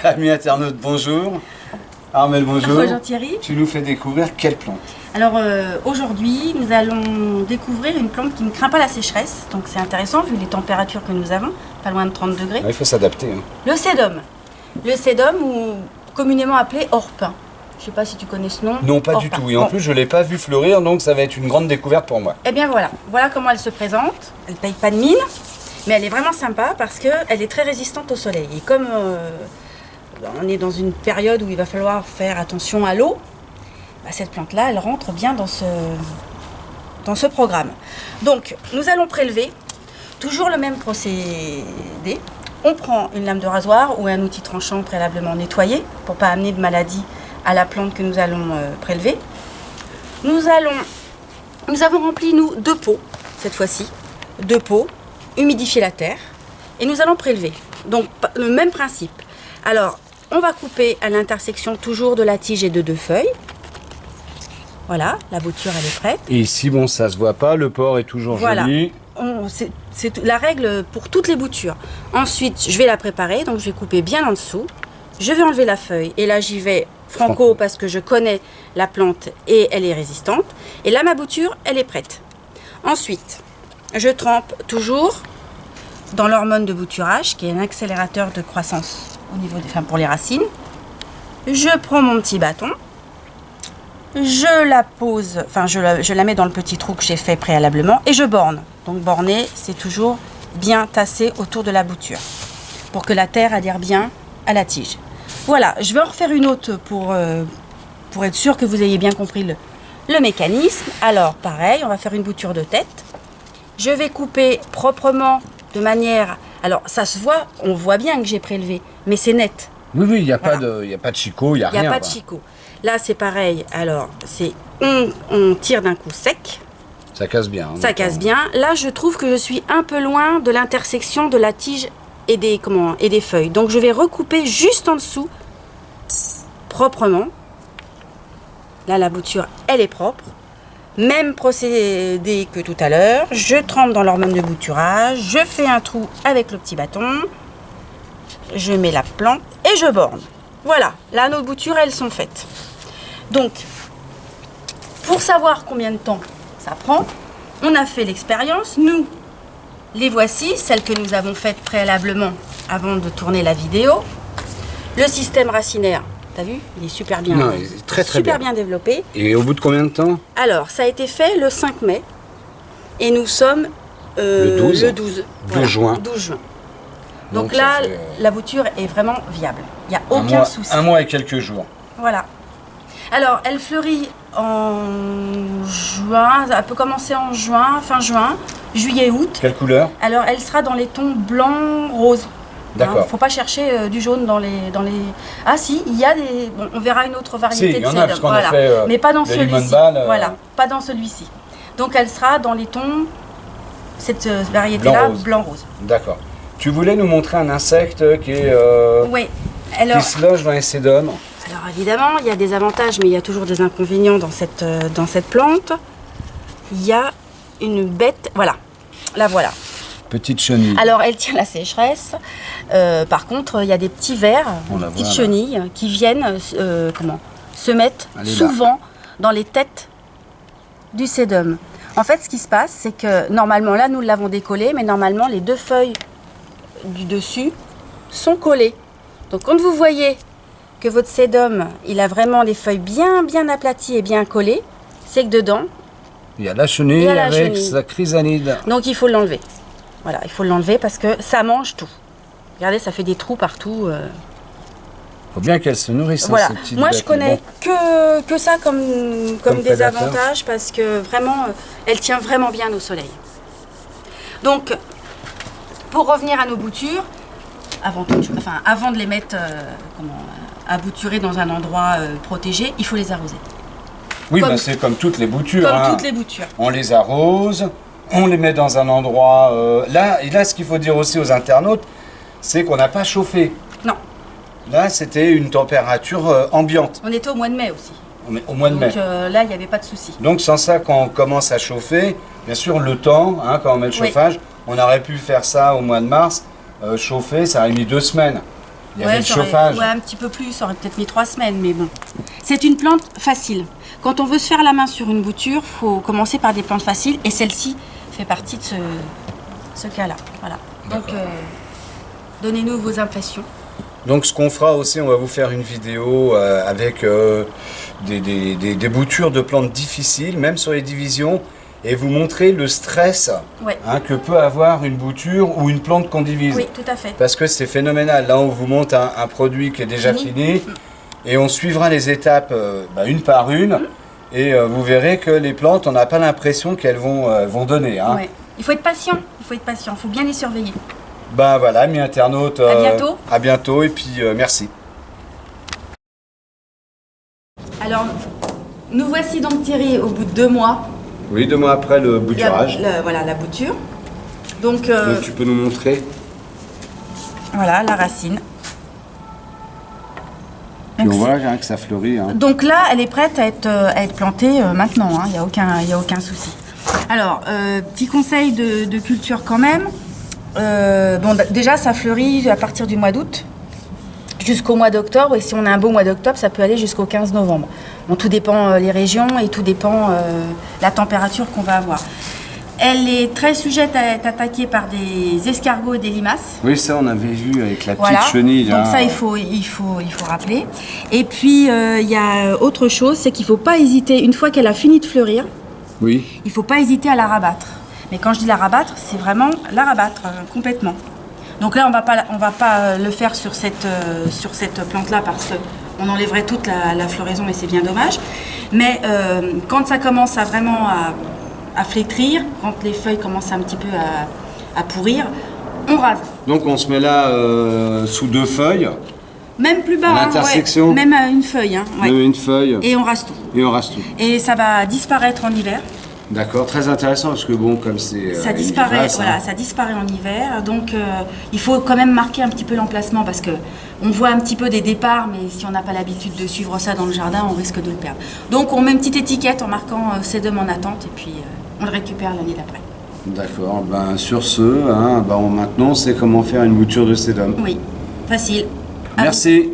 Amis internautes, bonjour. Armelle, bonjour. Bonjour Thierry. Tu nous fais découvrir quelle plante? Alors aujourd'hui, nous allons découvrir une plante qui ne craint pas la sécheresse. Donc c'est intéressant vu les températures que nous avons, pas loin de 30 degrés. Il faut s'adapter. Hein. Le sédum. Le sédum, ou communément appelé orpin. Je ne sais pas si tu connais ce nom. Non, pas orpin. du tout. Et en plus, je ne l'ai pas vu fleurir, donc ça va être une grande découverte pour moi. Eh bien voilà, voilà comment elle se présente. Elle ne paye pas de mine, mais elle est vraiment sympa parce qu'elle est très résistante au soleil. Et comme on est dans une période où il va falloir faire attention à l'eau, bah, cette plante-là, elle rentre bien dans ce programme. Donc, nous allons prélever toujours le même procédé. On prend une lame de rasoir ou un outil tranchant préalablement nettoyé pour ne pas amener de maladie à la plante que nous allons prélever. Nous avons rempli, nous, 2 pots, cette fois-ci. 2 pots, humidifier la terre et nous allons prélever. Donc, le même principe. Alors, on va couper à l'intersection toujours de la tige et de 2 feuilles. Voilà, la bouture elle est prête. Et ici, bon, ça se voit pas, le porc est toujours joli. C'est la règle pour toutes les boutures. Ensuite, je vais la préparer, donc je vais couper bien en dessous. Je vais enlever la feuille et là j'y vais franco parce que je connais la plante et elle est résistante. Et là ma bouture, elle est prête. Ensuite, je trempe toujours dans l'hormone de bouturage qui est un accélérateur de croissance au niveau pour les racines. Je prends mon petit bâton. Je la pose, enfin je la mets dans le petit trou que j'ai fait préalablement et je borne. Donc borner, c'est toujours bien tasser autour de la bouture pour que la terre adhère bien à la tige. Voilà, je vais en refaire une autre pour être sûr que vous ayez bien compris le mécanisme. Alors pareil, on va faire une bouture de tête. Je vais couper proprement de manière... Alors ça se voit, on voit bien que j'ai prélevé, mais c'est net. Oui, il n'y a, pas de chicot, il n'y a rien. Il n'y a pas de chicot. Là, c'est pareil. Alors, on tire d'un coup sec. Ça casse bien. Hein, ça casse bien. Là, je trouve que je suis un peu loin de l'intersection de la tige et des feuilles. Donc, je vais recouper juste en dessous, proprement. Là, la bouture, elle est propre. Même procédé que tout à l'heure. Je trempe dans l'hormone de bouturage. Je fais un trou avec le petit bâton. Je mets la plante et je borne. Voilà, là nos boutures elles sont faites. Donc, pour savoir combien de temps ça prend, on a fait l'expérience. Nous, les voici, celles que nous avons faites préalablement avant de tourner la vidéo. Le système racinaire, t'as vu, il est super bien, non, il est très bien développé. Et au bout de combien de temps? Alors, ça a été fait le 5 mai et nous sommes le 12 juin. 12 juin. Donc là, la bouture est vraiment viable. Il n'y a aucun souci. 1 mois et quelques jours. Voilà. Alors, elle fleurit en juin. Elle peut commencer en juin, fin juin, juillet, août. Quelle couleur? Alors, elle sera dans les tons blanc, rose. D'accord. Il ne faut pas chercher du jaune dans les... Ah si, il y a des... Bon, on verra une autre variété de sédum. Parce qu'on a fait mais pas dans celui-ci. Voilà, pas dans celui-ci. Donc, elle sera dans les tons... Cette variété-là, blanc-rose. D'accord. Tu voulais nous montrer un insecte qui est oui. Alors, qui se loge dans les sédums. Alors évidemment, il y a des avantages, mais il y a toujours des inconvénients dans cette plante. Il y a une bête, voilà, la voilà. Petite chenille. Alors elle tient la sécheresse. Par contre, il y a des petits vers, des petites chenilles qui viennent se mettre souvent dans les têtes du sédum. En fait, ce qui se passe, c'est que normalement, là, nous l'avons décollé, mais normalement, les 2 feuilles du dessus sont collées. Donc quand vous voyez que votre sédum, il a vraiment les feuilles bien aplaties et bien collées, c'est que dedans, il y a la chenille avec sa chrysalide. Donc il faut l'enlever. Voilà, il faut l'enlever parce que ça mange tout. Regardez, ça fait des trous partout. Faut bien qu'elle se nourrisse. Voilà. Ces petites Moi, bêtes, je connais que ça comme des avantages parce que vraiment, elle tient vraiment bien au soleil. Donc, pour revenir à nos boutures, avant de les mettre à bouturer dans un endroit protégé, il faut les arroser. Oui, c'est comme toutes les boutures. Comme toutes les boutures. On les arrose, on les met dans un endroit... Là, ce qu'il faut dire aussi aux internautes, c'est qu'on n'a pas chauffé. Non. Là, c'était une température ambiante. On était au mois de mai aussi. Au mois de mai. Donc là, il n'y avait pas de souci. Donc sans ça, quand on commence à chauffer, bien sûr le temps, hein, quand on met le Oui. chauffage, on aurait pu faire ça au mois de mars, chauffer, ça aurait mis 2 semaines. Il y avait le ça aurait- chauffage. ouais, un petit peu plus, ça aurait peut-être mis 3 semaines, mais bon. C'est une plante facile. Quand on veut se faire la main sur une bouture, il faut commencer par des plantes faciles, et celle-ci fait partie de ce cas-là. Voilà. Donc, donnez-nous vos impressions. Donc ce qu'on fera aussi, on va vous faire une vidéo avec des boutures de plantes difficiles, même sur les divisions, et vous montrer le stress Ouais. hein, que peut avoir une bouture ou une plante qu'on divise. Oui, tout à fait. Parce que c'est phénoménal. Là, on vous montre un produit qui est déjà fini, et on suivra les étapes une par une, et vous verrez que les plantes, on n'a pas l'impression qu'elles vont donner. Hein. Ouais. Il faut être patient, il faut bien les surveiller. Ben voilà, amis internautes, À bientôt. à bientôt, et puis merci. Alors, nous voici donc Thierry au bout de 2 mois. Oui, 2 mois après le bouturage. Voilà la bouture. Donc, Donc tu peux nous montrer. voilà la racine. Puis Donc, on voit hein, que ça fleurit. Hein. Donc là, elle est prête à être plantée maintenant, il n'y a aucun souci. Alors, petit conseil de culture quand même. Déjà, ça fleurit à partir du mois d'août jusqu'au mois d'octobre. Et si on a un beau mois d'octobre, ça peut aller jusqu'au 15 novembre. Bon, tout dépend les régions et tout dépend la température qu'on va avoir. Elle est très sujette à être attaquée par des escargots et des limaces. Oui, ça on avait vu avec la petite Voilà. chenille. Donc hein. ça, il faut rappeler. Et puis, il y a autre chose, c'est qu'il ne faut pas hésiter, une fois qu'elle a fini de fleurir, Oui. il ne faut pas hésiter à la rabattre. Mais quand je dis la rabattre, c'est vraiment la rabattre complètement. Donc là, on va pas le faire sur cette plante-là parce qu'on enlèverait toute la floraison et c'est bien dommage. Mais quand ça commence à vraiment à flétrir, quand les feuilles commencent un petit peu à pourrir, on rase. Donc on se met là sous 2 feuilles, Même plus bas, À hein, l'intersection. ouais. Même une feuille. Hein, ouais. une feuille, Et on rase tout. et on rase tout. Et ça va disparaître en hiver. D'accord, très intéressant parce que bon, comme c'est. Ça une disparaît, vivace, voilà, hein. ça disparaît en hiver. Donc il faut quand même marquer un petit peu l'emplacement parce que on voit un petit peu des départs, mais si on n'a pas l'habitude de suivre ça dans le jardin, on risque de le perdre. Donc on met une petite étiquette en marquant sédum en attente et puis on le récupère l'année d'après. D'accord, ben sur ce, hein, maintenant on sait comment faire une bouture de sédum. Oui, facile. À Merci.